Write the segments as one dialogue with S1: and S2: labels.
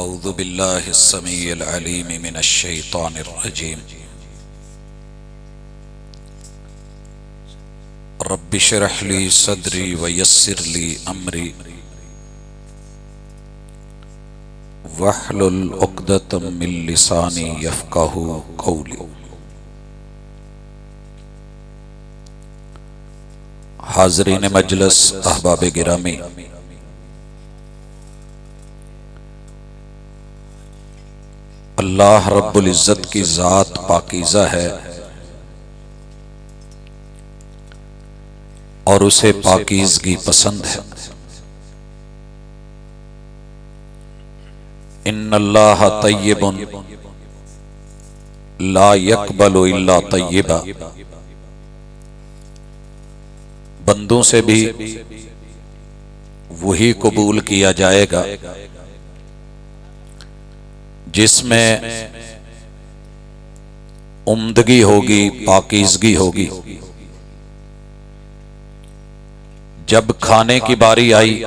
S1: اعوذ باللہ السمیع العلیم من الشیطان الرجیم رب اشرح لی صدری ویسر لی امری واحلل عقدۃ من لسانی یفقہوا قولی۔ حاضرین مجلس، احباب گرامی، اللہ رب العزت کی ذات پاکیزہ ہے اور اسے پاکیزگی پسند ہے۔ ان اللہ طیب لا یقبل الا طیبا، بندوں سے بھی وہی قبول کیا جائے گا جس میں عمدگی ہوگی، پاکیزگی ہوگی۔ جب کھانے کی باری آئی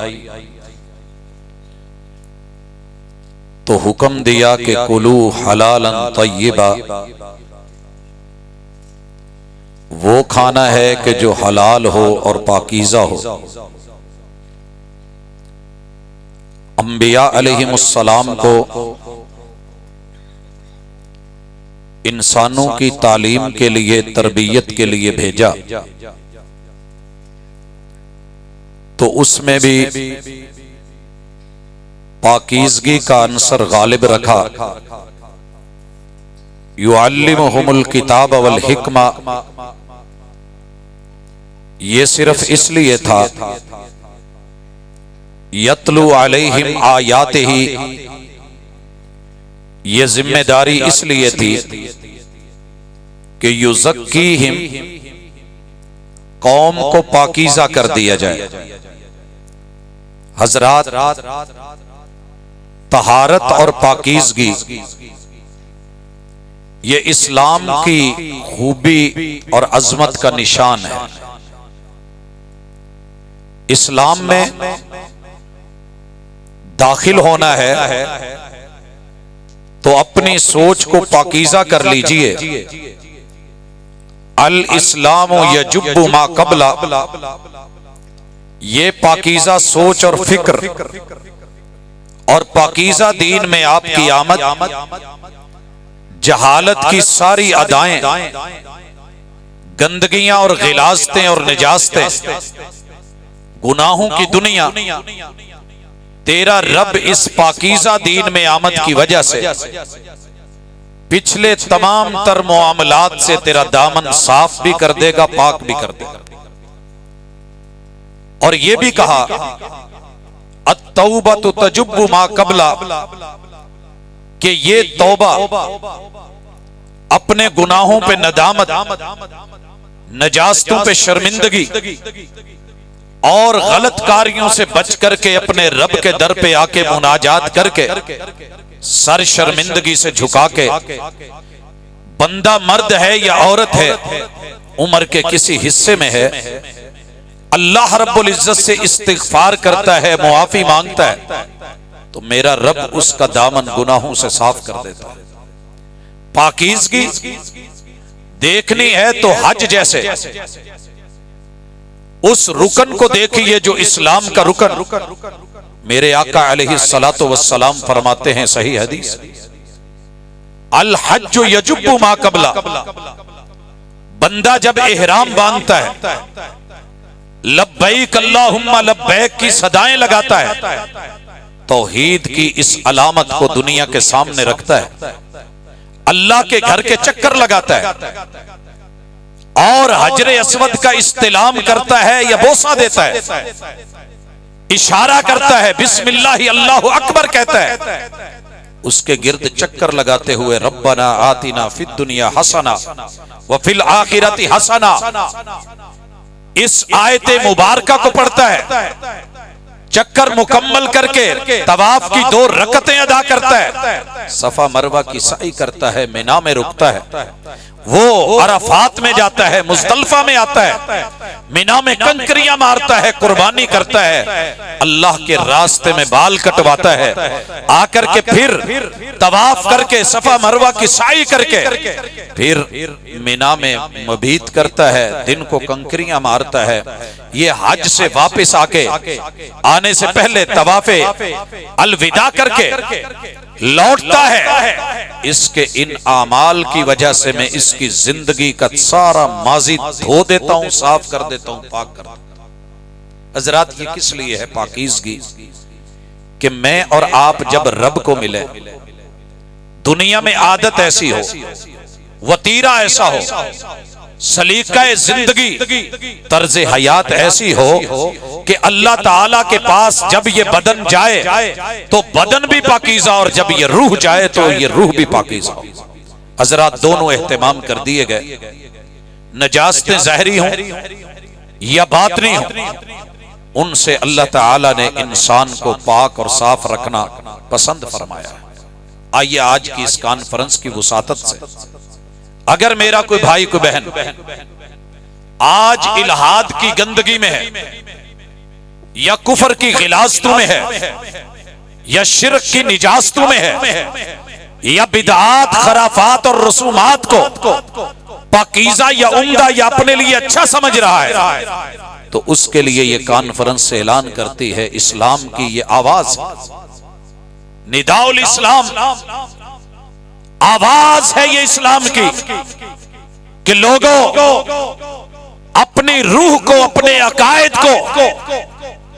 S1: تو حکم دیا کہ کلو حلالا طیبا، وہ کھانا ہے کہ جو حلال ہو اور پاکیزہ ہو۔ انبیاء علیہم السلام کو انسانوں کی تعلیم کے لیے، تربیت کے لیے بھیجا تو اس میں بھی پاکیزگی کا عنصر غالب رکھا۔ یعلمہم الکتاب والحکمہ، یہ صرف اس لیے تھا یتلو علیہم آیاتہ، یہ ذمہ داری اس لیے تھی کہ یزکیہم، قوم کو پاکیزہ کر دیا جائے۔ حضرات، طہارت اور پاکیزگی یہ اسلام کی خوبی اور عظمت کا نشان ہے۔ اسلام میں داخل ہونا ہے تو اپنی سوچ کو پاکیزہ کر لیجئے۔ الاسلام یجب ما قبل، یہ پاکیزہ سوچ اور فکر اور پاکیزہ دین میں آپ کی آمد جہالت کی ساری ادائیں، گندگیاں اور غلاظتیں اور نجاستیں، گناہوں کی دنیا، تیرا رب اس پاکیزہ دین میں آمد کی وجہ سے پچھلے تمام تر معاملات سے تیرا دامن صاف بھی کر دے گا، پاک بھی کر دے گا۔ اور یہ بھی کہا التوبۃ تجب ما قبل، کہ یہ توبہ اپنے گناہوں پہ ندامت، نجاستوں پہ شرمندگی اور غلط کاریوں سے بچ کر کے اپنے رب کے در پہ آ کے مناجات کر کے سر شرمندگی سے جھکا کے، بندہ مرد ہے یا عورت ہے، عمر کے کسی حصے میں ہے، اللہ رب العزت سے استغفار کرتا ہے، معافی مانگتا ہے، تو میرا رب اس کا دامن گناہوں سے صاف کر دیتا ہے۔ پاکیزگی دیکھنی ہے تو حج جیسے اس رکن کو دیکھیے جو اسلام کا رکن۔ میرے آقا علیہ الصلوۃ والسلام فرماتے ہیں صحیح حدیث، الحج یجب ما قبل، بندہ جب احرام باندھتا ہے، لبیک اللہم لبیک کی صدائیں لگاتا ہے، توحید کی اس علامت کو دنیا کے سامنے رکھتا ہے، اللہ کے گھر کے چکر لگاتا ہے اور حجر اسود کا استلام کرتا ہے یا بوسہ دیتا ہے، اشارہ کرتا ہے، بسم اللہ اللہ اکبر کہتا ہے، اس کے گرد چکر لگاتے ہوئے ربنا آتنا فی الدنیا حسنہ وفی الآخرۃ حسنہ، اس آیت مبارکہ کو پڑھتا ہے، چکر مکمل کر کے طواف کی 2 رکعتیں ادا کرتا ہے، صفا مروہ کی سعی کرتا ہے، مینا میں رکتا ہے، وہ عرفات میں جاتا ہے، مزدلفہ میں آتا ہے، مینا میں کنکریاں مارتا ہے، قربانی کرتا ہے، اللہ کے راستے میں بال کٹواتا ہے، آ کر کے پھر طواف کر کے صفا مروہ کی سعی کر کے پھر مینا میں مبیت کرتا ہے، دن کو کنکریاں مارتا ہے، یہ حج سے واپس آ کے آنے سے پہلے طواف الوداع کر کے لوٹتا ہے۔ اس کے ان اعمال کی وجہ سے میں اس کی زندگی کا سارا ماضی دھو دیتا ہوں، صاف کر دیتا ہوں، پاک کر دیتا ہوں۔ حضرات یہ کس لیے ہے پاکیزگی؟ کہ میں اور آپ جب رب کو ملے، دنیا میں عادت ایسی ہو، وتیرہ ایسا ہو، سلیقہ زندگی، طرز حیات ایسی ہو کہ اللہ تعالیٰ کے پاس جب یہ بدن جائے تو بدن بھی پاکیزہ، اور جب یہ روح جائے تو یہ روح بھی پاکیزہ ہو۔ حضرات دونوں اہتمام کر دیے گئے، نجاستیں ظاہری ہوں یا باطنی ہوں، ان سے اللہ تعالیٰ نے انسان کو پاک اور صاف رکھنا پسند فرمایا ہے۔ آئیے آج کی اس کانفرنس کی وساطت سے، اگر میرا کوئی بھائی کوئی بہن آج الہاد کی گندگی میں ہے، یا کفر کی غلاظتوں میں ہے، یا شرک کی نجاستوں میں ہے، یا بدعات خرافات اور رسومات کو پاکیزہ یا عمدہ یا اپنے لیے اچھا سمجھ رہا ہے، تو اس کے لیے یہ کانفرنس سے اعلان کرتی ہے، اسلام کی یہ آواز، نداء الاسلام، آواز ہے یہ اسلام کی، کہ لوگوں اپنی روح کو، اپنے عقائد کو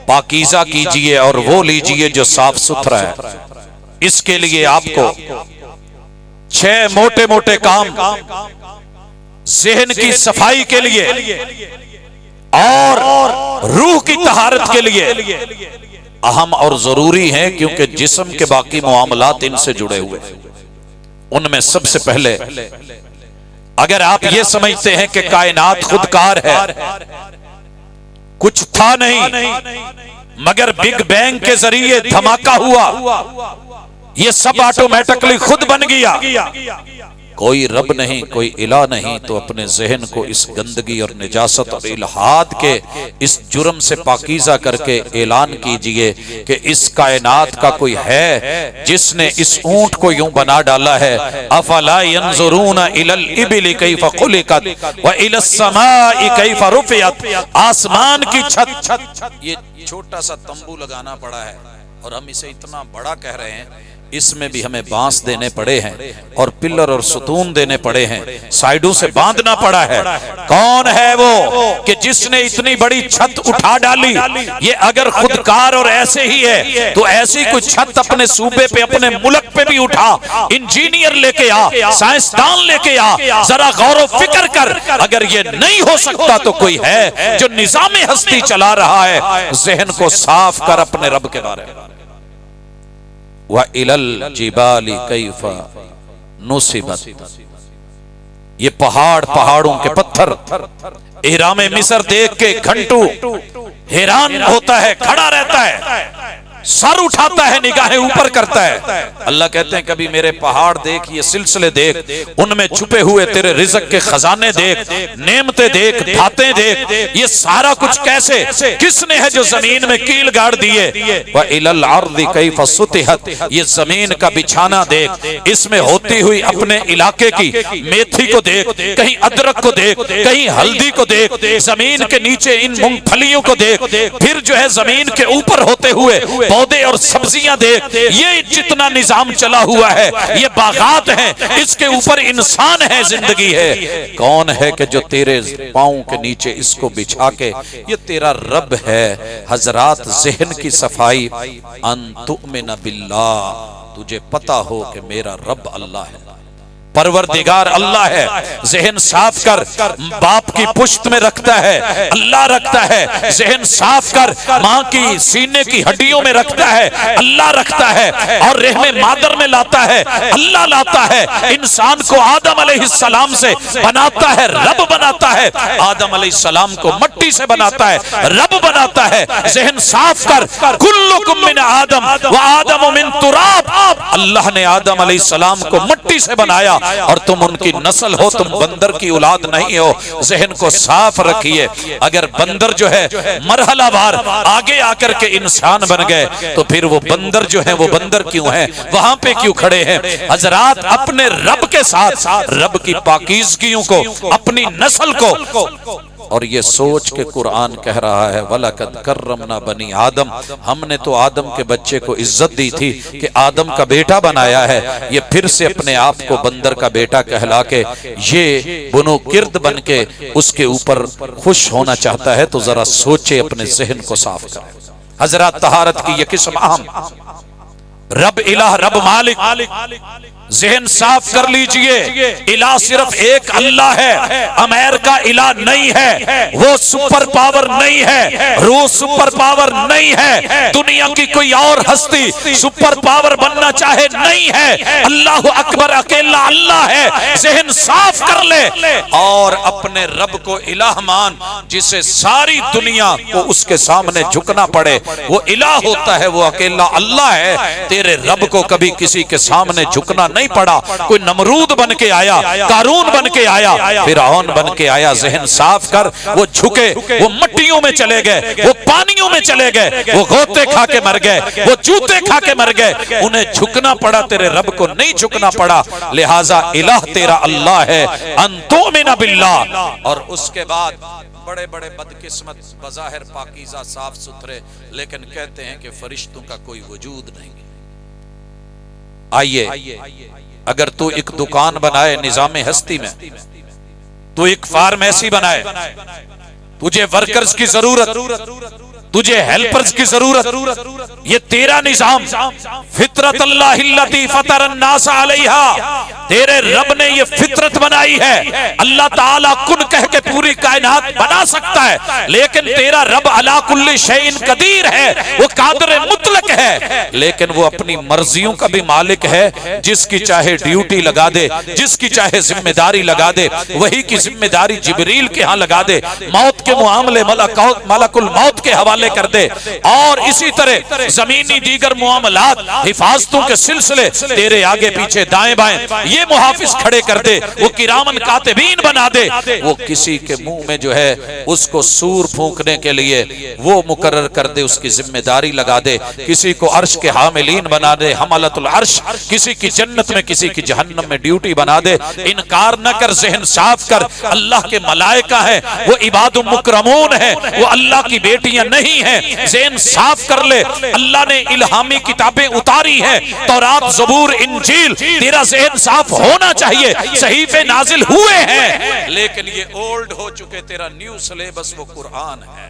S1: پاکیزہ کیجئے اور وہ لیجئے جو صاف ستھرا ہے۔ اس کے لیے آپ کو 6 موٹے موٹے کام ذہن کی صفائی کے لیے اور روح کی طہارت کے لیے اہم اور ضروری ہیں، کیونکہ جسم کے باقی معاملات ان سے جڑے ہوئے۔ ان میں سب سے پہلے، اگر آپ یہ سمجھتے ہیں کہ کائنات خودکار ہے، کچھ تھا نہیں مگر بگ بینگ کے ذریعے دھماکہ ہوا، یہ سب آٹومیٹکلی خود بن گیا، کوئی رب نہیں، کوئی الہ نہیں، تو اپنے ذہن کو اس گندگی اور نجاست اور الہاد کے اس جرم سے پاکیزہ کر کے اعلان کیجئے کہ اس کائنات کا کوئی ہے جس نے اس اونٹ کو یوں بنا ڈالا ہے۔ افلا ينظرون الى الابل كيف خلقت والى السماء كيف رفعت، آسمان کی چھت، یہ چھوٹا سا تمبو لگانا پڑا ہے اور ہم اسے اتنا بڑا کہہ رہے ہیں، اس میں بھی ہمیں بانس دینے پڑے ہیں اور پلر اور ستون دینے پڑے ہیں، سائیڈوں سے باندھنا پڑا ہے۔ کون ہے وہ کہ جس نے اتنی بڑی چھت اٹھا ڈالی؟ یہ اگر خودکار اور ایسے ہی ہے تو ایسی کوئی چھت اپنے صوبے پہ، اپنے ملک پہ بھی اٹھا، انجینئر لے کے آ، سائنسدان لے کے آ، ذرا غور و فکر کر۔ اگر یہ نہیں ہو سکتا تو کوئی ہے جو نظام ہستی چلا رہا ہے۔ ذہن کو صاف کر اپنے رب کے بارے میں۔ وَإِلَى الْجِبَالِ كَيْفَ نُصِبَتْ، یہ پہاڑوں کے پتھر، اہرام مصر دیکھ کے گھنٹو حیران ہوتا ہے، کھڑا رہتا ہے، سر اٹھاتا ہے، نگاہیں اوپر کرتا ہے۔ اللہ کہتے ہیں کبھی میرے پہاڑ دیکھ، یہ سلسلے دیکھ، ان میں چھپے ہوئے تیرے رزق کے خزانے دیکھ، نعمتیں دیکھ، دھاتیں دیکھ، یہ سارا کچھ کیسے، کس نے ہے جو زمین میں کیل گاڑ دیے۔ وَإِلَى الْأَرْضِ كَيْفَ سُطِحَتْ، یہ زمین کا بچھانا دیکھ، اس میں ہوتی ہوئی اپنے علاقے کی میتھی کو دیکھ، کہیں ادرک کو دیکھ، کہیں ہلدی کو دیکھ، زمین کے نیچے ان مونگ پھلیوں کو دیکھ، پھر جو ہے زمین کے اوپر ہوتے ہوئے پودے اور سبزیاں دیکھ، یہ جتنا نظام چلا ہوا ہے، یہ باغات ہیں، اس کے اوپر انسان ہے، زندگی ہے۔ کون ہے کہ جو تیرے پاؤں کے نیچے اس کو بچھا کے، یہ تیرا رب ہے۔ حضرات ذہن کی صفائی، ان تؤمن باللہ، تجھے پتا ہو کہ میرا رب اللہ ہے، پروردگار اللہ ہے۔ ذہن صاف کر، باپ کی پشت میں رکھتا ہے، اللہ رکھتا ہے۔ ذہن صاف کر، ماں کی سینے کی ہڈیوں میں رکھتا ہے، اللہ رکھتا ہے۔ اور رحم مادر میں لاتا ہے، اللہ لاتا ہے۔ انسان کو آدم علیہ السلام سے بناتا ہے، رب بناتا ہے۔ آدم علیہ السلام کو مٹی سے بناتا ہے، رب بناتا ہے۔ ذہن صاف کر، کلکم من آدم و آدم من تراب، اللہ نے آدم علیہ السلام کو مٹی سے بنایا، اور تم ان کی نسل ہو، تم بندر کی اولاد نہیں ہو۔ ذہن کو صاف رکھیے۔ اگر بندر جو ہے مرحلہ وار آگے آ کر کے انسان بن گئے تو پھر وہ بندر جو ہے وہ بندر کیوں ہیں، وہاں پہ کیوں کھڑے ہیں؟ حضرات اپنے رب کے ساتھ رب کی پاکیزگیوں کو، اپنی نسل کو، اور یہ سوچ کے قرآن کہہ رہا ہے وَلَقَدْ كَرَّمْنَا بَنِي آدم، ہم نے تو آدم کے بچے کو عزت دی تھی کہ آدم کا بیٹا بنایا ہے، یہ پھر سے اپنے آپ کو بندر کا بیٹا کہلا کے یہ بنو کرد بن کے اس کے اوپر خوش ہونا چاہتا ہے۔ تو ذرا سوچے، اپنے ذہن کو صاف کریں۔ حضرات طہارت کی یہ قسم اہم، رب الہ رب مالک، ذہن صاف کر لیجئے۔ الہ صرف ایک اللہ ہے، امریکہ الہ نہیں ہے، وہ سپر پاور نہیں ہے، روس سپر پاور نہیں ہے، دنیا کی کوئی اور ہستی سپر پاور بننا چاہے نہیں ہے، اللہ اکبر اکیلا اللہ ہے۔ ذہن صاف کر لے اور اپنے رب کو الہ مان، جسے ساری دنیا کو اس کے سامنے جھکنا پڑے۔ وہ الہ ہوتا ہے، وہ اکیلا اللہ ہے۔ تیرے رب کو کبھی کسی کے سامنے جھکنا نہیں پڑا۔ کوئی نمرود بن کے آیا، قارون بن کے آیا، فرعون بن کے آیا۔ ذہن صاف کر، وہ جھکے، وہ مٹیوں میں چلے گئے، وہ پانیوں میں چلے گئے، وہ غوطے کھا کے مر گئے، وہ جوتے کھا کے مر گئے، انہیں جھکنا پڑا، تیرے رب کو نہیں جھکنا پڑا۔ لہٰذا الہ تیرا اللہ ہے، ان تؤمن باللہ۔ اور اس کے بعد بڑے بڑے بدقسمت بظاہر پاکیزہ صاف ستھرے، لیکن کہتے ہیں کہ فرشتوں کا کوئی وجود نہیں۔ آئیے، اگر تو ایک دکان بنائے نظام ہستی میں، تو ایک فارمیسی بنائے، تجھے ورکرز کی ضرورت، تجھے ہیلپرز کی ضرورت، یہ تیرا نظام، فطرت اللہ التی فطر الناس علیہا، تیرے رب نے یہ فطرت بنائی ہے۔ اللہ تعالیٰ کن کہہ کے پوری کائنات بنا سکتا ہے، لیکن تیرا رب علی کل شیء قدیر ہے، وہ قادر مطلق ہے، لیکن وہ اپنی مرضیوں کا بھی مالک ہے۔ جس کی چاہے ڈیوٹی لگا دے، جس کی چاہے ذمہ داری لگا دے، وہی کی ذمہ داری جبریل کے ہاں لگا دے، موت کے معاملے ملک الموت کے حوالے کر دے، اور اسی طرح زمینی دیگر معاملات، حفاظتوں کے سلسلے تیرے آگے پیچھے دائیں بائیں یہ محافظ کھڑے کر دے، وہ کرامن کاتبین بنا دے، وہ کسی کے منہ میں جو ہے اس کو سور پھونکنے کے لیے وہ مقرر کر دے، اس کی ذمہ داری لگا دے، کسی کو عرش کے حاملین بنا دے، حملۃ العرش، کسی کی جنت میں کسی کی جہنم میں ڈیوٹی بنا دے۔ انکار نہ کر، ذہن صاف کر، اللہ کے ملائکہ ہیں، وہ عباد مکرمون ہیں، وہ اللہ کی بیٹیاں نہیں ہیں۔ ذہن صاف کر لے، اللہ نے الہامی کتابیں اتاری ہیں، تورات، زبور، انجیل، تیرا ذہن صاف ہونا چاہیے۔ صحیفے نازل ہوئے ہیں، لیکن یہ اولڈ ہو چکے، تیرا نیو سلیبس وہ قرآن ہے۔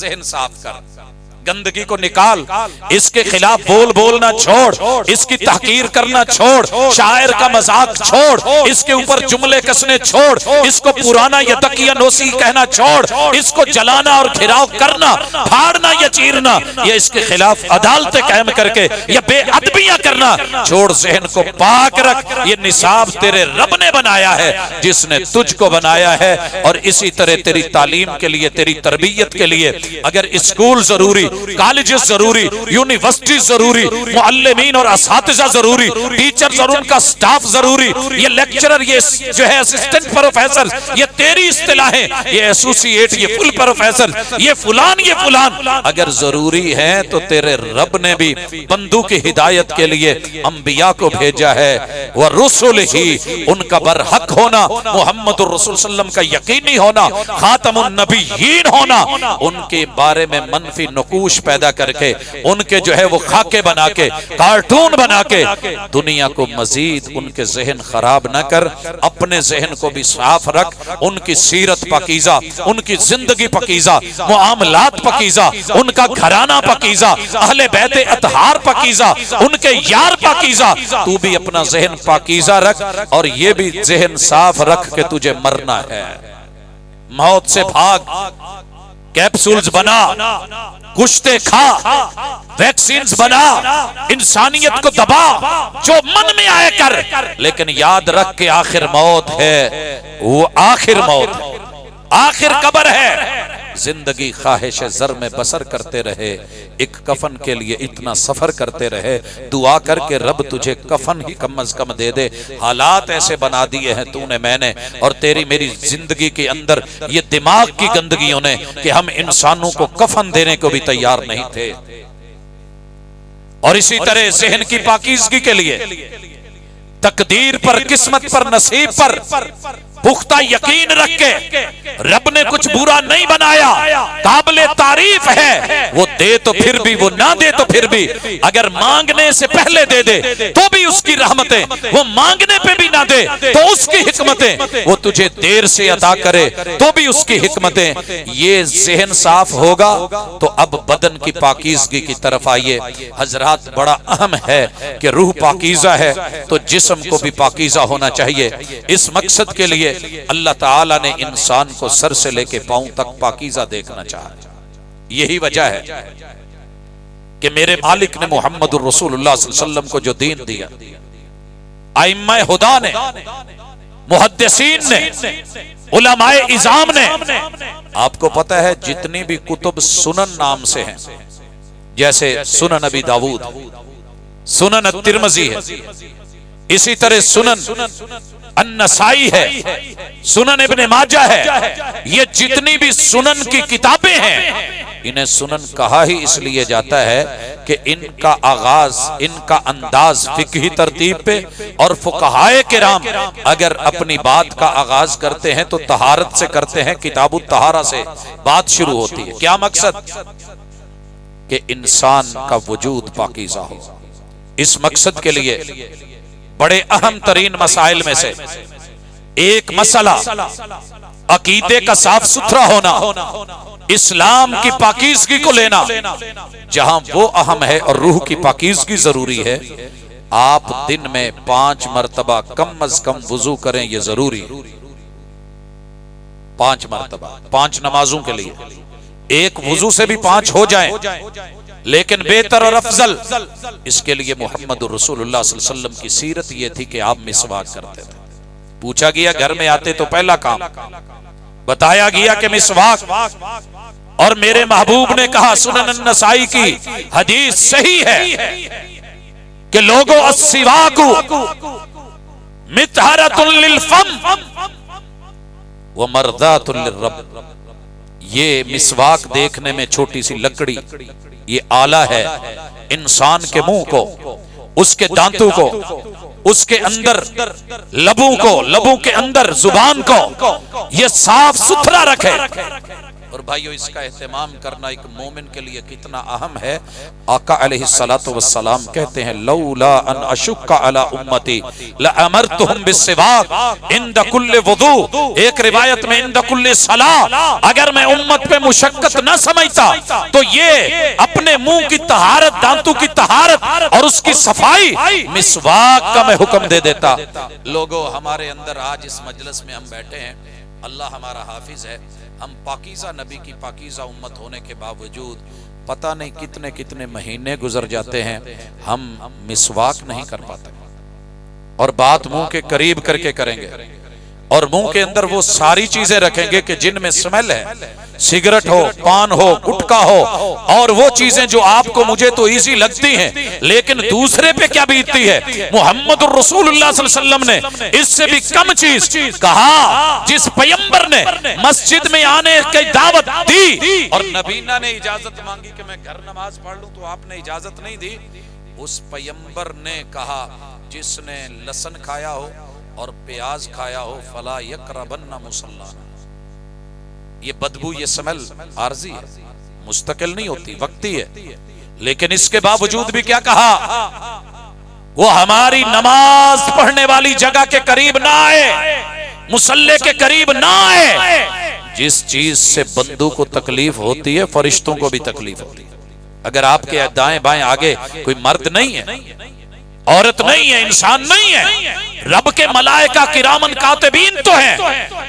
S1: ذہن صاف کر، گندگی کو نکال، اس کے خلاف بولنا چھوڑ، اس کی تحقیر کرنا چھوڑ، شاعر کا مذاق چھوڑ، اس کے اوپر جملے کسنے چھوڑ، اس کو پرانا یا تقیہ نوسی کہنا چھوڑ، اس کو جلانا اور گھراؤ کرنا، پھاڑنا یا چیرنا، یا اس کے خلاف عدالتیں قائم کر کے یا بے ادبیاں کرنا چھوڑ۔ ذہن کو پاک رکھ، یہ نصاب تیرے رب نے بنایا ہے، جس نے تجھ کو بنایا ہے۔ اور اسی طرح تیری تعلیم کے لیے، تیری تربیت کے لیے اگر اسکول ضروری، کالجز ضروری، یونیورسٹی ضروری، معلمین اور اساتذہ ضروری، ٹیچرز اور ان کا سٹاف ضروری، یہ لیکچرر، یہ جو ہے اسسٹنٹ پروفیسر، یہ تیری اصطلاحیں، یہ ایسوسییٹ، یہ فل پروفیسر، یہ فلان، یہ فلان اگر ضروری ہیں تو تیرے رب نے بھی بندوں کی ہدایت کے لیے انبیاء کو بھیجا ہے۔ وَرُسُلِهِ، ان کا برحق ہونا، محمد الرسول صلی اللہ علیہ وسلم کا یقینی ہونا، خاتم النبیین ہونا، ان کے بارے میں منفی نقوش پیدا کر کے، ان کے جو ہے وہ خاکے بنا کے، کارٹون بنا کے دنیا کو مزید ان کے ذہن خراب نہ کر، اپنے ذہن کو بھی صاف رکھ۔ ان کی سیرت پاکیزہ، ان کی زندگی پاکیزہ، معاملات پاکیزہ، ان کا گھرانہ پاکیزہ، اہل بیت اطہار پاکیزہ، ان کے یار پاکیزہ۔ تو بھی اپنا ذہن پاکیزہ رکھ، اور یہ بھی ذہن صاف رکھ کہ تجھے مرنا ہے۔ موت سے بھاگ، کیپسولز بنا، گشتے کھا، ویکسینز بنا، انسانیت کو دبا، جو من میں آئے کر، لیکن یاد رکھ کے آخر موت ہے، وہ آخر موت ہے، آخر قبر ہے۔ زندگی خواہش زر میں بسر کرتے رہے، ایک کفن کے لیے اتنا سفر کرتے رہے، دعا کر کے رب تجھے کفن ہی کم از کم دے دے۔ حالات ایسے بنا دیے ہیں تو نے میں نے اور تیری میری زندگی کے اندر یہ دماغ کی گندگیوں نے کہ ہم انسانوں کو کفن دینے کو بھی تیار نہیں تھے۔ اور اسی طرح ذہن کی پاکیزگی کے لیے تقدیر پر، قسمت پر، نصیب پر پختہ یقین رکھ کے رب نے کچھ برا نہیں بنایا، قابل تعریف ہے، وہ دے تو پھر بھی، وہ نہ دے تو پھر بھی، اگر مانگنے سے پہلے دے دے تو بھی اس کی رحمتیں، وہ مانگنے پہ بھی نہ دے تو اس کی حکمتیں، وہ تجھے دیر سے عطا کرے تو بھی اس کی حکمتیں۔ یہ ذہن صاف ہوگا تو اب بدن کی پاکیزگی کی طرف آئیے۔ حضرات بڑا اہم ہے کہ روح پاکیزہ ہے تو جسم کو بھی پاکیزہ ہونا چاہیے۔ اس مقصد کے لیے اللہ تعالیٰ نے انسان کو سر سے لے کے پاؤں تک پاکیزہ دیکھنا چاہا۔ یہی وجہ ہے کہ میرے مالک نے محمد الرسول اللہ صلی اللہ علیہ وسلم کو جو دین دیا، ائمہ خدا نے، محدثین نے، علماء اعظام نے، آپ کو پتہ ہے جتنی بھی کتب سنن نام سے ہیں، جیسے سنن ابی داؤد، سنن الترمذی ہے، اسی طرح سنن النسائی ہے، سنن ابن ماجہ ہے، یہ جتنی بھی سنن کی کتابیں ہیں انہیں سنن کہا ہی اس لیے جاتا ہے کہ ان کا آغاز، ان کا انداز فقہی ترتیب پہ، اور فقہائے کرام اگر اپنی بات کا آغاز کرتے ہیں تو طہارت سے کرتے ہیں، کتاب الطہارہ سے بات شروع ہوتی ہے۔ کیا مقصد؟ کہ انسان کا وجود پاکیزہ ہو۔ اس مقصد کے لیے بڑے اہم ترین مسائل میں سے ایک مسئلہ عقیدے کا صاف ستھرا ہونا، اسلام کی پاکیزگی کو لینا، جہاں وہ اہم ہے اور روح کی پاکیزگی ضروری ہے۔ آپ دن میں 5 مرتبہ کم از کم وضو کریں، یہ ضروری، 5 مرتبہ 5 نمازوں کے لیے، ایک وضو سے بھی 5 ہو جائیں، لیکن بہتر اور افضل اس کے لیے محمد الرسول اللہ صلی اللہ علیہ وسلم کی سیرت یہ تھی کہ آپ مسواک کرتے تھے۔ پوچھا گیا گھر میں آتے تو پہلا کام بتایا گیا کہ مسواک، اور میرے محبوب نے کہا، سنن النسائی کی حدیث صحیح ہے کہ لوگوں السواک مطہرۃ للفم ومرضات للرب، یہ مسواک دیکھنے میں چھوٹی سی لکڑی، یہ آلہ ہے انسان کے منہ کو، اس کے دانتوں کو، اس کے اندر لبوں کو، لبوں کے اندر زبان کو یہ صاف ستھرا رکھے۔ اور بھائیو اس کا اہتمام کرنا ایک مومن کے لیے کتنا اہم ہے۔ آقا علیہ الصلوۃ والسلام کہتے ہیں، لولا ان اشق علی امتی لامرتهم بالسواک عند کل وضو، ایک روایت میں عند کل صلاۃ، اگر میں امت پہ مشقت نہ سمجھتا تو یہ اپنے منہ کی طہارت، دانتوں کی طہارت اور اس کی صفائی مسواک کا میں حکم دے دیتا۔ لوگوں ہمارے اندر آج اس مجلس میں ہم بیٹھے ہیں، اللہ ہمارا حافظ ہے، ہم پاکیزہ نبی کی پاکیزہ امت ہونے کے باوجود پتہ نہیں کتنے کتنے مہینے گزر جاتے ہیں ہم مسواک نہیں کر پاتے، اور بات منہ کے قریب کر کے کریں گے، اور منہ کے اندر وہ ساری چیزیں رکھیں گے کہ جن میں سمیل ہے، سگریٹ ہو، پان ہو، گٹکا ہو، اور وہ چیزیں جو آپ کو مجھے تو ایزی لگتی ہیں لیکن دوسرے پہ کیا بیتتی ہے۔ محمد الرسول اللہ صلی اللہ علیہ وسلم نے اس سے بھی کم چیز کہا، جس پیغمبر نے مسجد میں آنے کی دعوت دی اور نبینا نے اجازت مانگی کہ میں گھر نماز پڑھ لوں تو آپ نے اجازت نہیں دی، اس پیغمبر نے کہا جس نے لہسن کھایا ہو اور پیاز کھایا ہو فلا یقربن مصلانا، یہ بدبو، یہ سمیل عارضی ہے، مستقل نہیں ہوتی، وقتی ہے، لیکن اس کے باوجود بھی کیا کہا، وہ ہماری نماز پڑھنے والی جگہ کے قریب نہ آئے، مصلی کے قریب نہ آئے۔ جس چیز سے بندوں کو تکلیف ہوتی ہے فرشتوں کو بھی تکلیف ہوتی ہے۔ اگر آپ کے دائیں بائیں آگے کوئی مرد نہیں ہے عورت نہیں ہے، انسان نہیں ہے، رب کے ملائکہ کرامن کاتبین تو ہیں۔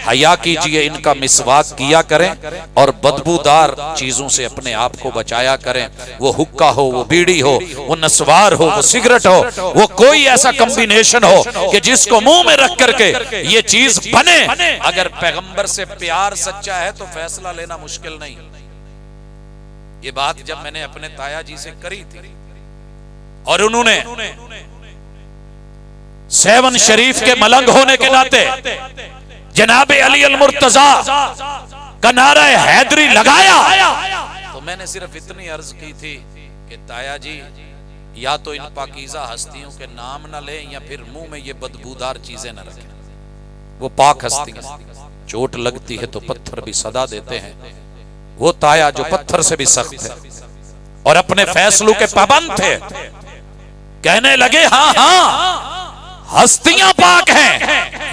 S1: حیا کیجئے، ان کا مسواک کیا کریں اور بدبودار چیزوں سے اپنے آپ کو بچایا کریں۔ وہ حقہ ہو، وہ بیڑی ہو، وہ نسوار ہو، وہ سگریٹ ہو، وہ کوئی ایسا کمبینیشن ہو کہ جس کو منہ میں رکھ کر کے یہ چیز بنے۔ اگر پیغمبر سے پیار سچا ہے تو فیصلہ لینا مشکل نہیں۔ یہ بات جب میں نے اپنے تایا جی سے کری تھی اور انہوں نے 7 شریف کے ملنگ ہونے کے ناطے جناب علی المرتضی کا نعرہ حیدری لگایا تو میں نے صرف اتنی عرض کی تھی کہ تایا جی یا تو ان پاکیزہ ہستیوں کے نام نہ لیں یا پھر منہ میں یہ بدبودار چیزیں نہ رکھیں۔ وہ پاک ہستیاں، چوٹ لگتی ہے تو پتھر بھی صدا دیتے ہیں، وہ تایا جو پتھر سے بھی سخت ہے اور اپنے فیصلوں کے پابند تھے، کہنے لگے ہاں ہاں ہستیاں پاک ہیں،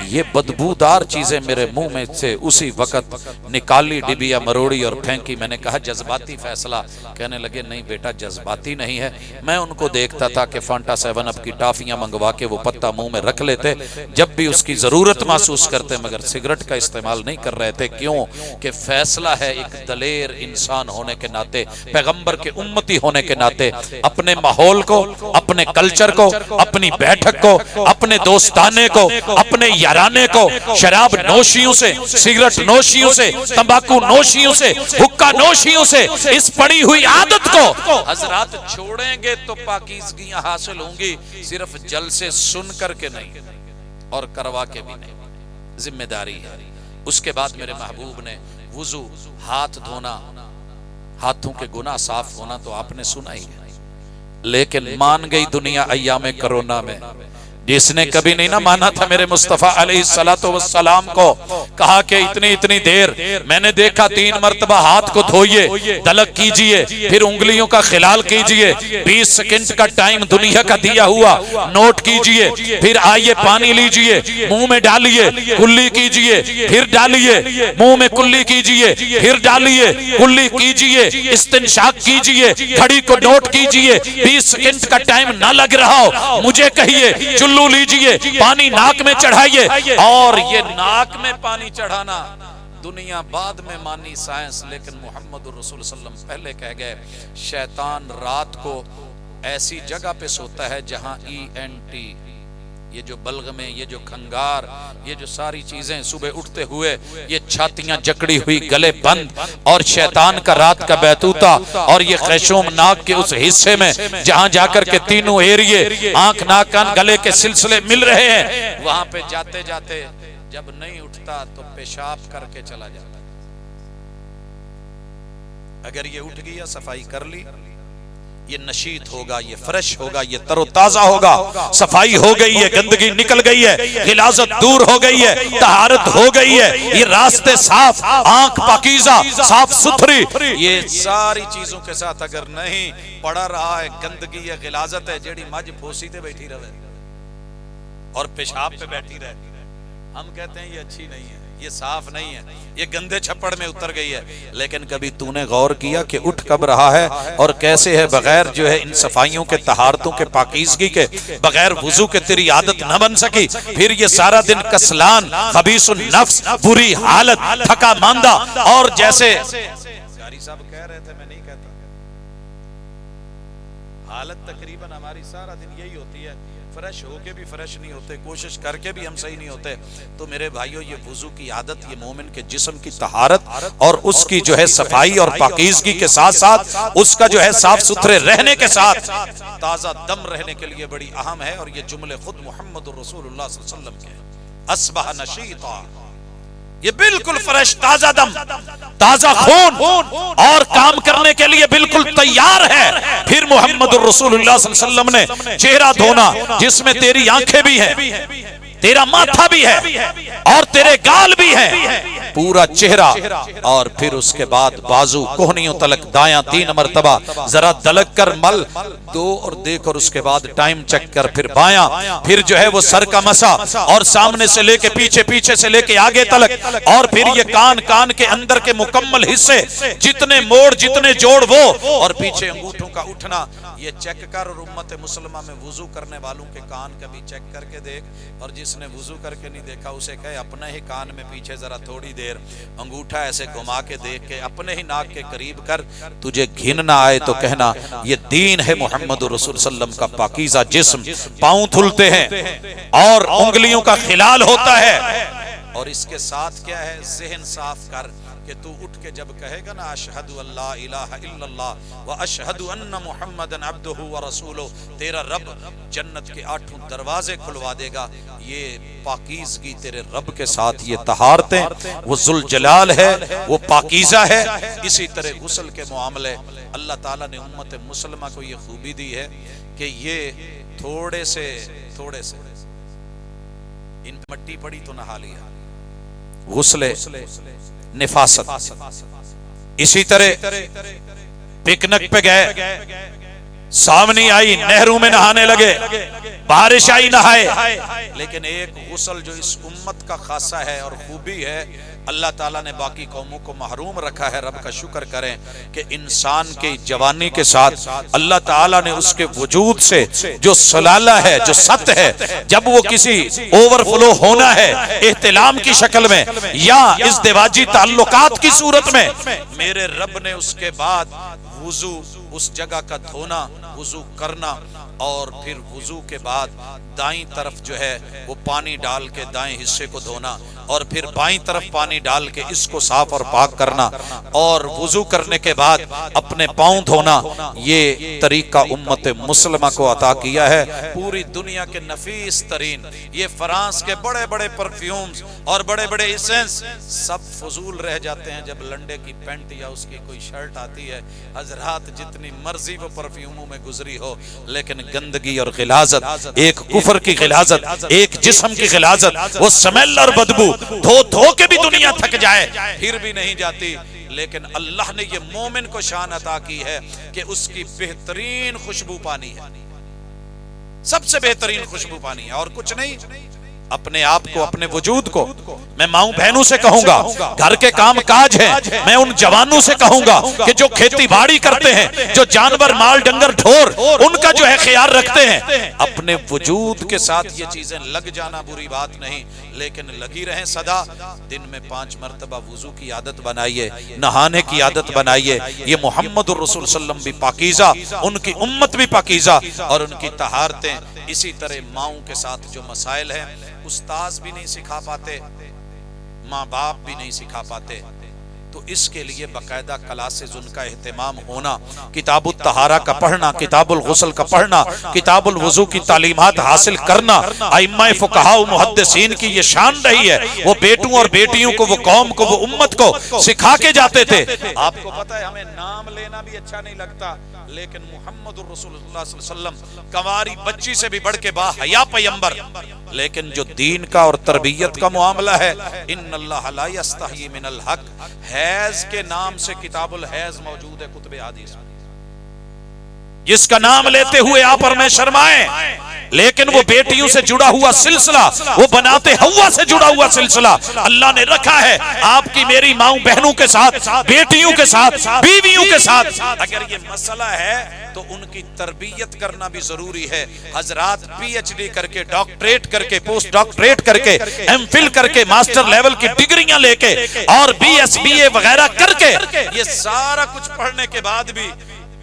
S1: یہ بدبودار چیزیں میرے منہ میں سے اسی وقت نکالی، ڈبیا مروڑی اور پھینکی۔ میں نے کہا جذباتی فیصلہ؟ کہنے لگے نہیں بیٹا جذباتی نہیں ہے، میں ان کو دیکھتا تھا کہ فانٹا 7 اپ کی ٹافیاں منگوا کے وہ پتہ منہ میں رکھ لیتے جب بھی اس کی ضرورت محسوس کرتے، مگر سگریٹ کا استعمال نہیں کر رہے تھے۔ کیوں کہ فیصلہ ہے ایک دلیر انسان ہونے کے ناطے، پیغمبر کے امتی ہونے کے ناطے، اپنے ماحول کو، اپنے کلچر کو، اپنی بیٹھک کو، اپنے دوستانے کو، اپنے یارانے کو شراب نوشیوں سے، سگریٹ نوشیوں سے، تمباکو نوشیوں سے، حقہ نوشیوں سے، اس پڑی ہوئی عادت کو حضرات چھوڑیں گے تو پاکیزگیاں حاصل ہوں گی، صرف جلسے سن کر کے نہیں اور کروا کے بھی نہیں، ذمہ داری ہے۔ اس کے بعد میرے محبوب نے وضو، ہاتھ دھونا، ہاتھوں کے گناہ صاف ہونا تو آپ نے سنا ہی ہے، لیکن مان گئی دنیا ایام کرونا میں۔ جس نے کبھی نہیں نہ مانا تھا میرے مصطفیٰ علیہ السلام کو، کہا کہ اتنی دیر میں نے دیکھا 3 مرتبہ ہاتھ کو دھوئیے، دلک کیجئے، پھر انگلیوں کا خلال کیجئے، 20 سیکنڈ کا ٹائم دنیا کا دیا ہوا نوٹ کیجئے، پھر آئیے پانی لیجئے، منہ میں ڈالیے، کلی کیجئے، پھر ڈالیے، منہ میں کلی کیجئے، پھر ڈالیے، کلی کیجئے، استنشاق کیجئے، گھڑی کو نوٹ کیجئے، 20 سیکنڈ کا ٹائم نہ لگ رہا ہو مجھے کہیے، چلو لیجئے، پانی ناک میں چڑھائیے۔ اور یہ ناک میں پانی چڑھانا دنیا بعد میں مانی سائنس، لیکن محمد الرسول صلی اللہ علیہ وسلم پہلے کہہ گئے شیطان رات کو ایسی جگہ پہ سوتا ہے جہاں ENT، یہ جو بلغمیں، یہ جو کھنگار، یہ جو ساری چیزیں صبح اٹھتے ہوئے یہ چھاتیاں جکڑی ہوئی، گلے بند، اور شیطان کا رات کا بیتوتا اور یہ خیشوم ناک کے اس حصے میں جہاں جا کر کے تینوں ایریے آنکھ، ناک، کان، گلے کے سلسلے مل رہے ہیں، وہاں پہ جاتے جاتے جب نہیں اٹھتا تو پیشاب کر کے چلا جاتا۔ اگر یہ اٹھ گیا، صفائی کر لی، یہ نشیط ہوگا، یہ فریش ہوگا، یہ تر و تازہ ہوگا، صفائی ہو گئی ہے، گندگی نکل گئی ہے، غلاظت دور ہو گئی ہے، طہارت ہو گئی ہے، یہ راستے صاف، آنکھ پاکیزہ، صاف ستھری۔ یہ ساری چیزوں کے ساتھ اگر نہیں پڑا رہا ہے، گندگی ہے، غلاظت ہے، جیڑی مجھ پھوسی تے بیٹھی رہے اور پیشاب پہ بیٹھی رہے، ہم کہتے ہیں یہ اچھی نہیں ہے، یہ صاف نہیں ہے، یہ گندے چھپڑ میں اتر گئی ہے۔ لیکن کبھی تو نے غور کیا کہ اٹھ کب رہا ہے اور کیسے ہے؟ بغیر جو ہے ان صفائیوں کے، طہارتوں کے، پاکیزگی کے، بغیر وضو کے تیری عادت نہ بن سکی، پھر یہ سارا دن کسلان، خبیث النفس، بری حالت، تھکا ماندہ، اور جیسے قاری صاحب کہہ رہے تھے، میں نہیں کہتا، حالت تقریباً ہماری سارا دن یہی ہوتی ہے، فریش ہو کے بھی فریش نہیں ہوتے، کوشش کر کے بھی ہم صحیح نہیں ہوتے۔ تو میرے بھائیوں، یہ وضو کی عادت، یہ مومن کے جسم کی طہارت اور اس کی جو ہے صفائی اور پاکیزگی کے ساتھ ساتھ اس کا جو ہے صاف ستھرے رہنے کے ساتھ تازہ دم رہنے کے لیے بڑی اہم ہے۔ اور یہ جملے خود محمد رسول اللہ صلی اللہ علیہ وسلم کے، اصبح نشیطا، یہ بالکل فریش، تازہ دم، تازہ خون اور کام کرنے کے لیے بالکل تیار ہے۔ پھر محمد الرسول اللہ صلی اللہ علیہ وسلم نے چہرہ دھونا، جس میں تیری آنکھیں بھی ہیں، تیرا ماتھا بھی ہے اور تیرے گال بھی ہیں، پورا چہرہ، اور پھر اس کے بعد بازو کوہنیوں تلک دایاں 3 مرتبہ ذرا دلک کر مل دو اور دیکھ، اور اس کے بعد ٹائم چیک کر، پھر بایاں، پھر جو ہے وہ سر کا مسا، اور سامنے سے لے کے پیچھے، پیچھے سے لے کے آگے تلک، اور پھر یہ کان کے اندر کے مکمل حصے، جتنے موڑ جتنے جوڑ وہ، اور پیچھے انگوٹھوں کا اٹھنا، یہ چیک کر۔ اور امت مسلمہ میں وضو کرنے والوں کے کان کبھی چیک کر کے دیکھ، اور جس نے وضو کر کے نہیں دیکھا اسے کہے اپنے ہی کان میں پیچھے ذرا تھوڑی دیر انگوٹھا ایسے گھما کے دیکھ کے اپنے ہی ناک کے قریب کر، تجھے گھن نہ آئے تو کہنا یہ دین ہے محمد رسول صلی اللہ علیہ وسلم کا پاکیزہ جسم۔ پاؤں دھلتے ہیں اور انگلیوں کا خلال ہوتا ہے، اور اس کے ساتھ کیا ہے، ذہن صاف کر کہ تو اٹھ کے جب کہے گا نا اشہد ان لا الہ الا اللہ و اشہد ان محمدن عبدہ و رسولہ، تیرا رب جنت کے 8 دروازے کھلوا دے گا۔ یہ پاکیزگی تیرے رب کے ساتھ، یہ طہارتیں، وہ ذوالجلال ہے، وہ پاکیزہ ہے۔ اسی طرح غسل کے معاملے اللہ تعالیٰ نے امت مسلمہ کو یہ خوبی دی ہے کہ یہ تھوڑے سے ان مٹی پڑی تو نہا لیا، غسل نفاست۔ اسی طرح پکنک پہ گئے، سامنے آئی نہروں میں نہانے لگے، بارش آئی نہائے، لیکن ایک غسل جو اس امت کا خاصہ ہے اور خوبی ہے، اللہ تعالیٰ نے باقی قوموں کو محروم رکھا ہے۔ رب کا شکر کریں کہ انسان کی جوانی کے ساتھ اللہ تعالیٰ نے اس کے وجود سے جو سلالہ ہے، جو ست ہے، جب وہ کسی اوور فلو ہونا ہے احتلام کی شکل میں یا ازدواجی تعلقات کی صورت میں، میرے رب نے اس کے بعد وضو، اس جگہ کا دھونا، وضو کرنا، اور پھر وضو کے بعد دائیں طرف جو ہے وہ پانی ڈال کے دائیں حصے کو دھونا، اور پھر بائیں طرف پانی ڈال کے اس کو صاف اور پاک کرنا، اور وضو کرنے کے بعد اپنے پاؤں دھونا، یہ طریقہ امت مسلمہ کو عطا کیا ہے۔ پوری دنیا کے نفیس ترین، یہ فرانس کے بڑے بڑے پرفیومز اور بڑے بڑے ایسنس سب فضول رہ جاتے ہیں جب لنڈے کی پینٹ یا اس کی کوئی شرٹ آتی ہے۔ حضرات جتنی مرضی وہ پرفیوموں میں گزری ہو، لیکن گندگی اور غلاظت، ایک کفر کی غلاظت، ایک جسم کی غلاظت، وہ سمیل اور بدبو دھو کے بھی دنیا تھک جائے پھر بھی نہیں جاتی، لیکن اللہ نے یہ مومن کو شان عطا کی ہے کہ اس کی بہترین خوشبو پانی ہے، سب سے بہترین خوشبو پانی ہے، اور کچھ نہیں۔ اپنے آپ کو، اپنے وجود کو میں ماؤں بہنوں سے کہوں گا، گھر کے کام کاج ہیں، میں ان جوانوں سے کہوں گا کہ جو کھیتی باڑی کرتے ہیں، جو جانور مال ڈنگر ڈھور ان کا جو ہے خیال رکھتے ہیں، اپنے وجود کے ساتھ یہ چیزیں لگ جانا بری بات نہیں، لیکن لگی رہیں صدا۔ دن میں 5 مرتبہ وضو کی عادت بنائیے، نہانے کی عادت بنائیے۔ یہ محمد الرسول صلی اللہ علیہ وسلم بھی پاکیزہ، ان کی امت بھی پاکیزہ، اور ان کی طہارتیں۔ اسی طرح ماؤں کے ساتھ جو مسائل ہیں، استاذ بھی نہیں سکھا پاتے، ماں باپ بھی نہیں سکھا پاتے، تو اس کے لیے باقاعدہ کلاسز ان کا اہتمام ہونا، کتاب الطہارہ کا پڑھنا، کتاب الغسل کا پڑھنا، کتاب الوضو کی تعلیمات حاصل کرنا۔ ائمہ فقہاء و محدثین کی یہ شان رہی ہے، وہ بیٹوں اور بیٹیوں کو، وہ قوم کو، وہ امت کو سکھا کے جاتے تھے۔ آپ کو پتہ ہے ہمیں نام لینا بھی اچھا نہیں لگتا، لیکن محمد الرسول اللہ صلی اللہ علیہ وسلم کنواری بچی سے بھی بڑھ کے با حیا پیغمبر، لیکن جو دین کا اور تربیت کا معاملہ ہے، ان اللہ لا یستحیی من الحق، حیض کے نام سے کتاب الحیض موجود ہے کتب حدیث میں، جس کا نام لیتے ہوئے آپ اور میں شرمائیں، لیکن وہ بیٹیوں سے جڑا ہوا سلسلہ، وہ بناتے ہوا سے جڑا ہوا سلسلہ اللہ نے رکھا ہے آپ کی میری ماؤں بہنوں کے ساتھ، بیٹیوں کے ساتھ، بیویوں کے ساتھ۔ اگر یہ مسئلہ ہے تو ان کی تربیت کرنا بھی ضروری ہے۔ حضرات پی ایچ ڈی کر کے، ڈاکٹریٹ کر کے، پوسٹ ڈاکٹریٹ کر کے، ایم فل کر کے، ماسٹر لیول کی ڈگریاں لے کے، اور بی ایس بی اے وغیرہ کر کے، یہ سارا کچھ پڑھنے کے بعد بھی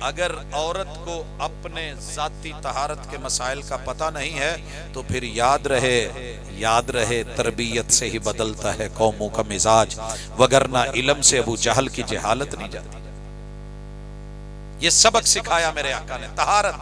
S1: اگر عورت کو اپنے ذاتی طہارت کے مسائل کا پتہ نہیں ہے تو پھر یاد رہے تربیت سے ہی بدلتا ہے قوموں کا مزاج، وگرنہ علم سے ابو جہل کی جہالت نہیں جاتی۔ یہ سبق سکھایا میرے آقا نے، طہارت،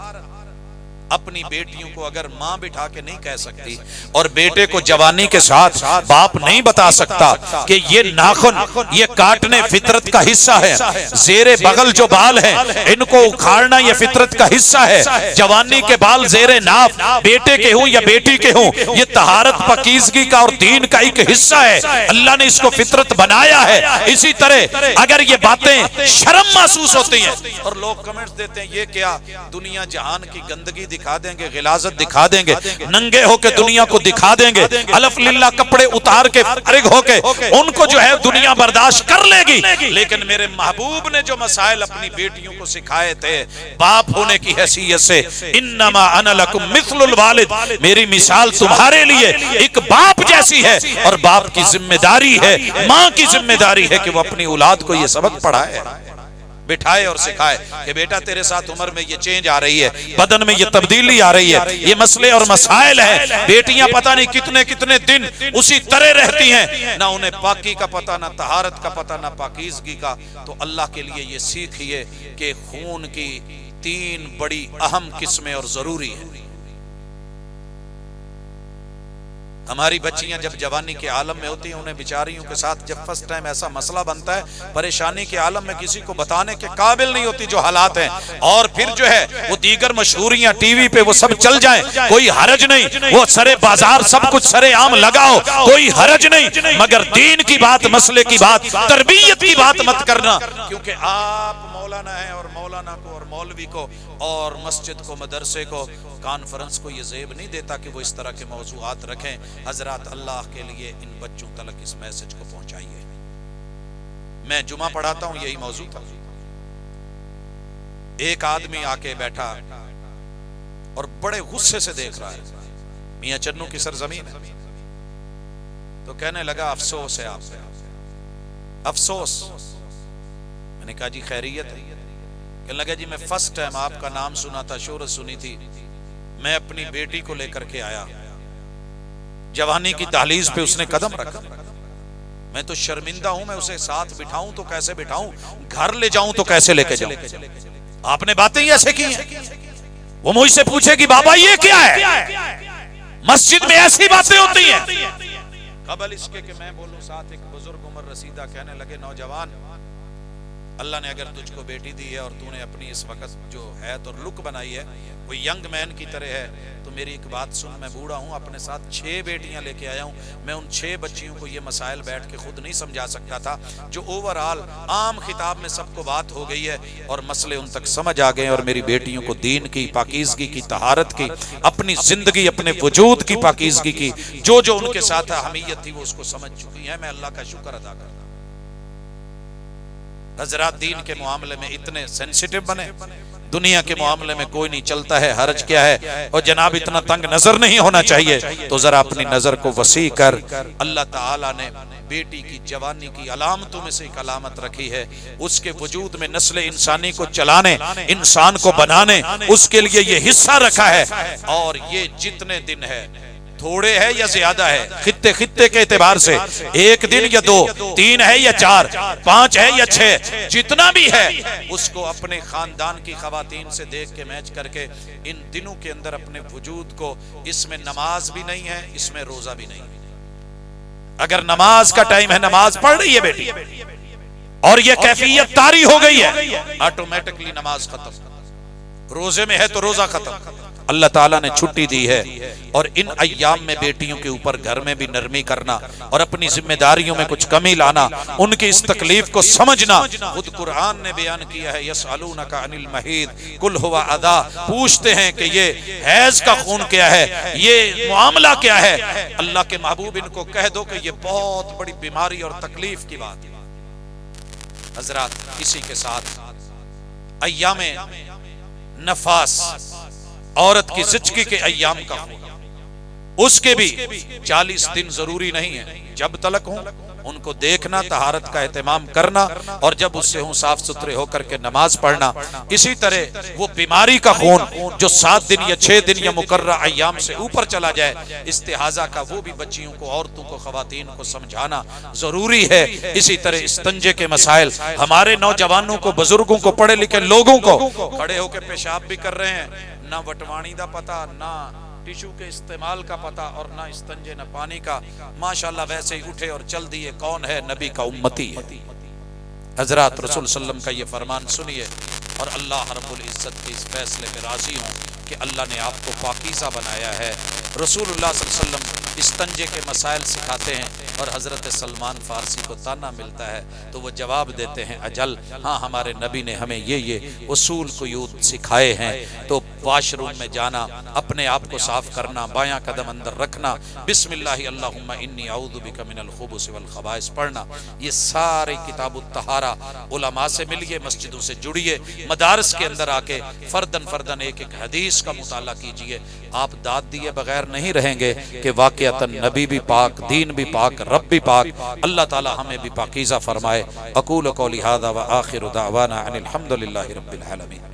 S1: اپنی بیٹیوں کو اگر ماں بٹھا کے نہیں کہہ سکتی اور بیٹے کو جوانی کے ساتھ باپ نہیں بتا سکتا کہ یہ ناخن یہ کاٹنے فطرت کا حصہ ہے، زیر بغل جو بال ہیں ان کو اکھاڑنا یہ فطرت کا حصہ ہے، جوانی کے بال زیر ناف بیٹے کے ہوں یا بیٹی کے ہوں یہ طہارت پاکیزگی کا اور دین کا ایک حصہ ہے، اللہ نے اس کو فطرت بنایا ہے۔ اسی طرح اگر یہ باتیں شرم محسوس ہوتی ہیں اور لوگ کمنٹس دیتے ہیں یہ کیا دنیا جہان کی گندگی دکھا دیں گے، غلاظت دکھا دیں گے، ننگے ہو کے دنیا کو دکھا دیں گے، الف للہ کپڑے اتار کے فارغ ہو کے ان کو جو ہے دنیا برداشت کر لے گی، لیکن میرے محبوب نے جو مسائل اپنی بیٹیوں کو سکھائے تھے باپ ہونے کی حیثیت سے، انما انا لکم مثل الوالد، میری مثال تمہارے لیے ایک باپ جیسی ہے، اور باپ کی ذمہ داری ہے، ماں کی ذمہ داری ہے کہ وہ اپنی اولاد کو یہ سبق پڑھائے، بٹھائے اور سکھائے کہ بیٹا تیرے ساتھ عمر میں یہ چینج آ رہی ہے، بدن میں یہ تبدیلی آ رہی ہے، یہ مسئلے اور مسائل ہیں۔ بیٹیاں پتہ نہیں کتنے کتنے دن اسی طرح رہتی ہیں، نہ انہیں پاکی کا پتہ، نہ طہارت کا پتہ، نہ پاکیزگی کا۔ تو اللہ کے لیے یہ سیکھیے کہ خون کی 3 بڑی اہم قسمیں اور ضروری ہیں۔ ہماری بچیاں جب جوانی کے عالم میں ہوتی ہیں انہیں بیچاریوں کے ساتھ جب فرسٹ ٹائم ایسا مسئلہ بنتا ہے پریشانی کے عالم میں کسی کو بتانے کے قابل نہیں ہوتی جو حالات ہیں، اور پھر جو ہے وہ دیگر مشہوریاں ٹی وی پہ وہ سب چل جائیں، کوئی حرج نہیں، وہ سرے بازار سب کچھ سرے عام لگاؤ، کوئی حرج نہیں، مگر دین کی بات، مسئلے کی بات، تربیت کی بات مت کرنا، کیونکہ آپ مولانا ہیں اور مولانا کو اور مولوی کو اور مسجد کو مدرسے کو کانفرنس کو یہ زیب نہیں دیتا کہ وہ اس طرح کے موضوعات رکھیں۔ حضرات اللہ کے لیے ان بچوں تلک اس میسج کو پہنچائیے۔ میں جمعہ پڑھاتا ہوں یہی موضوع تھا، ایک آدمی آ کے بیٹھا اور بڑے غصے سے دیکھ رہا ہے، میاں چنو کی سرزمین ہے، تو کہنے لگا افسوس ہے آپ پہ، افسوس۔ میں نے کہا جی خیریت ہے؟ کہنے لگا جی میں فرسٹ ٹائم آپ کا نام سنا تھا، شہرت سنی تھی، میں اپنی بیٹی کو لے کر کے آیا، جوانی کی دہلیز پہ اس نے قدم رکھا، میں تو شرمندہ ہوں، میں اسے ساتھ بٹھاؤں تو کیسے بٹھاؤں، گھر لے جاؤں تو کیسے لے کے جاؤں؟ آپ نے باتیں ایسے کی ہیں؟ وہ مجھ سے پوچھے کہ بابا یہ کیا ہے؟ مسجد میں ایسی باتیں ہوتی ہیں؟ قبل اس کے کہ میں بولوں ساتھ ایک بزرگ عمر رسیدہ کہنے لگے نوجوان، اللہ نے اگر تجھ کو بیٹی دی ہے اور تو نے اپنی اس وقت جو حیت اور لک بنائی ہے وہ ینگ مین کی طرح ہے، تو میری ایک بات سن، میں بوڑھا ہوں، اپنے ساتھ 6 بیٹیاں لے کے آیا ہوں، میں ان 6 بچیوں کو یہ مسائل بیٹھ کے خود نہیں سمجھا سکتا تھا، جو اوورآل عام خطاب میں سب کو بات ہو گئی ہے اور مسئلے ان تک سمجھ آ گئے، اور میری بیٹیوں کو دین کی، پاکیزگی کی، طہارت کی، اپنی زندگی، اپنے وجود کی پاکیزگی کی جو جو ان کے ساتھ اہمیت تھی وہ اس کو سمجھ چکی ہیں۔ میں اللہ کا شکر ادا کرتا ہوں۔ حضرات دین کے معاملے میں اتنے سینسیٹیو بنے، دنیا کے معاملے میں کوئی نہیں چلتا ہے، حرج کیا ہے، اور جناب اتنا تنگ نظر نہیں ہونا چاہیے، تو ذرا اپنی نظر کو وسیع کر، اللہ تعالیٰ نے بیٹی کی جوانی کی علامتوں میں سے ایک علامت رکھی ہے، اس کے وجود میں نسل انسانی کو چلانے، انسان کو بنانے، اس کے لیے یہ حصہ رکھا ہے، اور یہ جتنے دن ہے تھوڑے ہے یا زیادہ ہے، خطے خطے کے اعتبار سے، 1 دن یا 2، 3 ہے یا 4، 5 ہے یا 6، جتنا بھی ہے اس کو اپنے خاندان کی خواتین سے دیکھ کے میچ کر کے ان دنوں کے اندر اپنے وجود کو، اس میں نماز بھی نہیں ہے، اس میں روزہ بھی نہیں ہے، اگر نماز کا ٹائم ہے نماز پڑھ رہی ہے بیٹی اور یہ کیفیت طاری ہو گئی ہے، آٹومیٹکلی نماز ختم، روزے میں ہے تو روزہ ختم۔ اللہ تعالیٰ نے چھٹی دی ہے، اور ان ایام میں بیٹیوں کے اوپر گھر میں بھی نرمی کرنا اور اپنی ذمہ داریوں میں کچھ کمی لانا، ان کی اس تکلیف کو سمجھنا، خود قرآن نے بیان کیا ہے یسألونک عن المحیض قل هو اذی، پوچھتے ہیں کہ یہ حیض کا خون کیا ہے، یہ معاملہ کیا ہے، اللہ کے محبوب ان کو کہہ دو کہ یہ بہت بڑی بیماری اور تکلیف کی بات ہے۔ حضرات اسی کے ساتھ ایام نفاس، عورت کی زچگی کے ایام کا، اس کے بھی 40 دن ضروری نہیں ہے، جب تلک ہوں ان کو دیکھنا، طہارت کا اہتمام کرنا، اور جب اس سے ہوں صاف ستھرے ہو کر کے نماز پڑھنا۔ اسی طرح وہ بیماری کا خون جو 7 دن یا 6 دن یا مقررہ ایام سے اوپر چلا جائے، استحاضہ کا وہ بھی بچیوں کو، عورتوں کو، خواتین کو سمجھانا ضروری ہے۔ اسی طرح استنجے کے مسائل ہمارے نوجوانوں کو، بزرگوں کو، پڑھے لکھے لوگوں کو کھڑے ہو کے پیشاب بھی کر رہے ہیں، نہ وٹوانی دا پتہ، نہ ٹیشو کے استعمال کا پتہ، اور نہ استنجے نہ پانی کا۔ ماشاءاللہ ویسے ہی اٹھے اور چل دیے، کون ہے؟ نبی کا امتی ہے۔ حضرات رسول صلی اللہ علیہ وسلم کا یہ فرمان سنیے اور اللہ رب العزت کے اس فیصلے میں راضی ہوں کہ اللہ نے آپ کو پاکیزہ بنایا ہے۔ رسول اللہ صلی اللہ علیہ وسلم استنجے کے مسائل سکھاتے ہیں، اور حضرت سلمان فارسی کو تانا ملتا ہے تو وہ جواب دیتے ہیں اجل ہاں، ہمارے نبی نے ہمیں یہ اصول قیود سکھائے ہیں۔ تو واش روم میں جانا، اپنے آپ کو صاف کرنا، بایاں قدم اندر رکھنا، بسم اللہ اللہم انی اعوذ بک من الخبث والخبائث پڑھنا، یہ ساری کتاب الطہارہ علماء سے ملیے، مسجدوں سے جڑیے، مدارس کے اندر آ کے فردن ایک ایک حدیث کا مطالعہ کیجئے۔ آپ داد دیے بغیر نہیں رہیں گے کہ واقعتاً نبی بھی پاک، دین بھی پاک، رب بھی پاک، اللہ تعالی ہمیں بھی پاکیزہ فرمائے۔ اقول قولی ھذا وآخر دعوانا ان الحمد للہ رب العالمین۔